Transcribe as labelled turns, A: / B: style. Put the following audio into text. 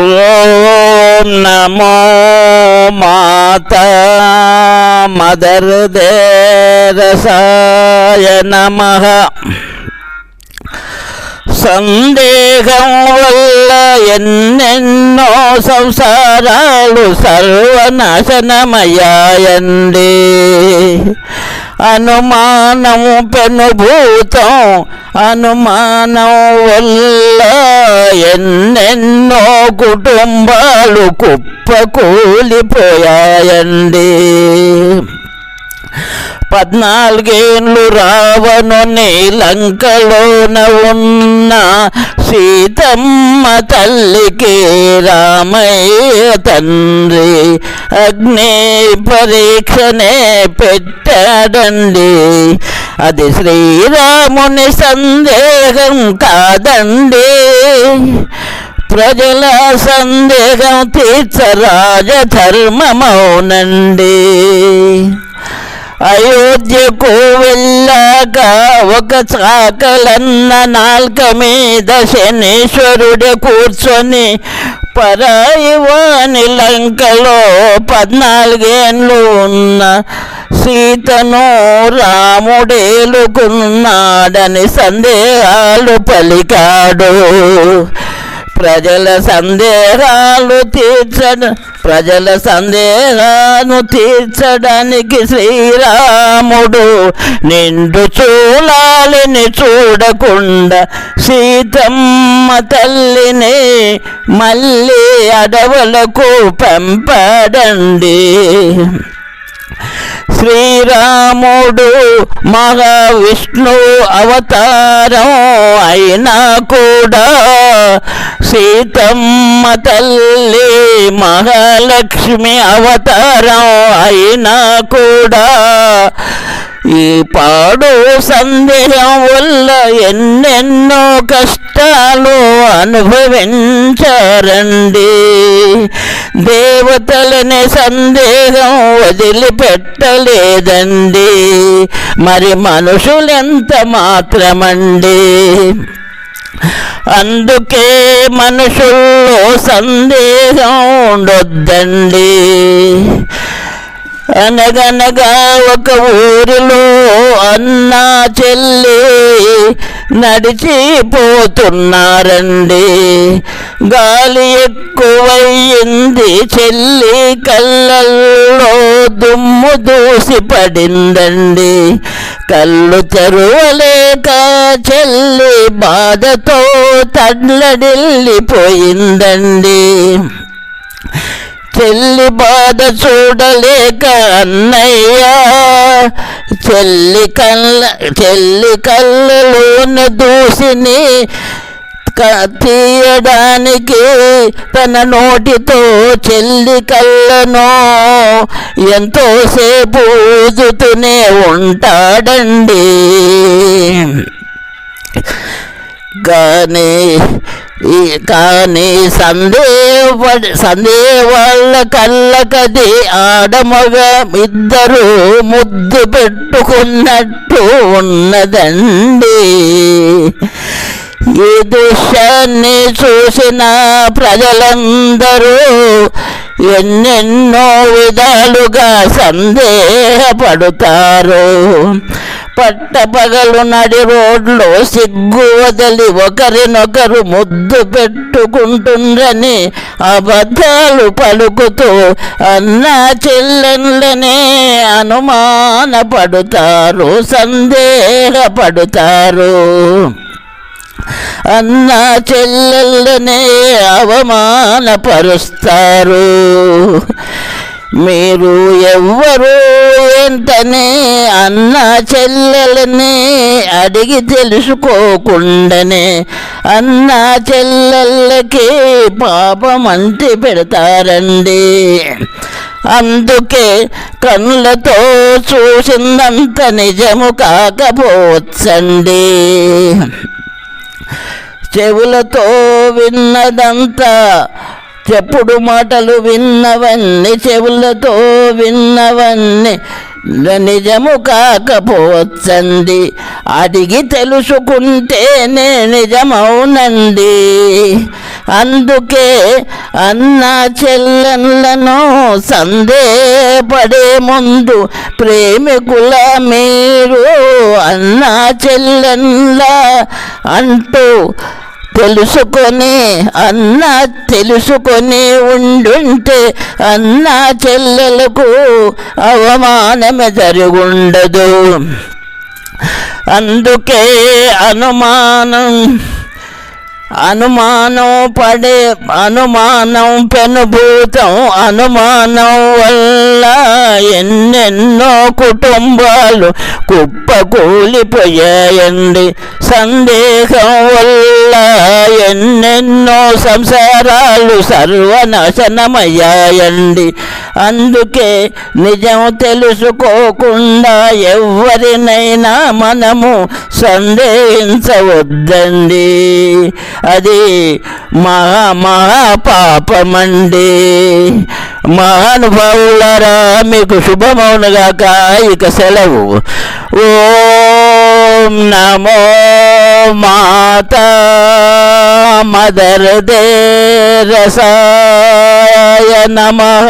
A: ఓం నమో మాతా mother దేరసాయ నమః. సందేహం వల్ల ఎన్నెన్నో సంసారాలు సర్వనాశనమయ్యాయండి. అనుమానం పెనుభూతం, అనుమానం వల్ల ఎన్నెన్నో కుటుంబాలు కుప్పకూలిపోయాయండి. 14 ఏళ్ళు రావణుని లంకలోన ఉన్న సీతమ్మ తల్లికి రామయ్య తండ్రి అగ్ని పరీక్షనే పెట్టాడండి. అది శ్రీరాముని సందేహం కాదండి. ప్రజల సందేహం తీర్చ రాజధర్మమౌనండి. అయోధ్యకు వెళ్ళాక ఒక చాకలన్న నాల్క మీద శనీశ్వరుడు కూర్చొని పరాయి వాని లంకలో 14 ఏళ్ళు ఉన్న సీతను రాముడేలుకున్నాడని సందేహాలు పలికాడు. ప్రజల సందేహాలు తీర్చడానికి శ్రీరాముడు నిండు చూలాలిని చూడకుండా సీతమ్మ తల్లిని మళ్ళీ అడవులకు పంపాడండి. శ్రీరాముడు మహావిష్ణు అవతారం అయినా కూడా సీతమ్మ తల్లి మహాలక్ష్మి అవతారం అయినా కూడా ఈ పాడు సందేహం వల్ల ఎన్నెన్నో కష్టాలు అనుభవించారండి. దేవతలని సందేహం వదిలిపెట్టలేదండి. మరి మనుషులెంత మాత్రమండి. అందుకే మనుషుల్లో సందేహం ఉండొద్దండి. అనగనగా ఒక ఊరిలో అన్నా చెల్లి నడిచిపోతున్నారండి. గాలి ఎక్కువయ్యింది. చెల్లి కళ్ళల్లో దుమ్ము దూసి పడిందండి. కళ్ళు తెరవలేక చెల్లి బాధతో తల్లడిల్లిపోయిందండి. చెల్లి బాధ చూడలేక అన్నయ్య చెల్లి కళ్ళలోన దూసిని తీయడానికి తన నోటితో చెల్లి కళ్ళను ఎంతోసేపు ఊదుతూనే ఉంటాడండి. కానీ సందేవాళ్ళ కళ్ళకది ఆడమగ ఇద్దరు ముద్దు పెట్టుకున్నట్టు ఉన్నదండి. ఈ దృశ్యాన్ని చూసిన ప్రజలందరూ ఎన్నెన్నో విధాలుగా సందేహపడతారు. పట్టపగలు నడి రోడ్లో సిగ్గు వదిలి ఒకరినొకరు ముద్దు పెట్టుకుంటుండ్రని అబద్ధాలు పలుకుతూ అన్నా చెల్లెళ్ళనే అనుమానపడతారు, సందేహపడతారు. అన్నా చెల్లెళ్ళనే అవమానపరుస్తారు. మీరు ఎవ్వరు ఏంటనే అన్న చెల్లెలని అడిగి తెలుసుకోకుండానే అన్న చెల్లెళ్ళకి పాపం అంటి పెడతారండి. అందుకే కళ్ళతో చూసిందంత నిజము కాకపోవచ్చండి. చెవులతో విన్నదంతా చెప్పుడు మాటలు విన్నవన్నీ చెవులతో విన్నవన్నీ నిజము కాకపోవచ్చండి. అడిగి తెలుసుకుంటేనే నిజమవునండి. అందుకే అన్న చెల్లెళ్ళను సందేహపడే ముందు ప్రేమికుల మీరు అన్న చెల్లెళ్ళ అంటూ తెలుసుకొని ఉండుంటే అన్న చెల్లెలకు అవమానమే జరుగుండదు. అందుకే అనుమానం పెనుభూతం. అనుమానం వల్ల ఎన్నెన్నో కుటుంబాలు కుప్పకూలిపోయాయండి. సందేహం వల్ల ఎన్నెన్నో సంసారాలు సర్వనాశనమయ్యాయండి. అందుకే నిజం తెలుసుకోకుండా ఎవరినైనా మనము సందేహించవద్దండి. అది మహాపాపమండి. మహానుభావులారా, మీకు శుభమౌనుగాక. ఇక సెలవు. ఓం నమో మాతా మదర్ దేరసాయ నమః.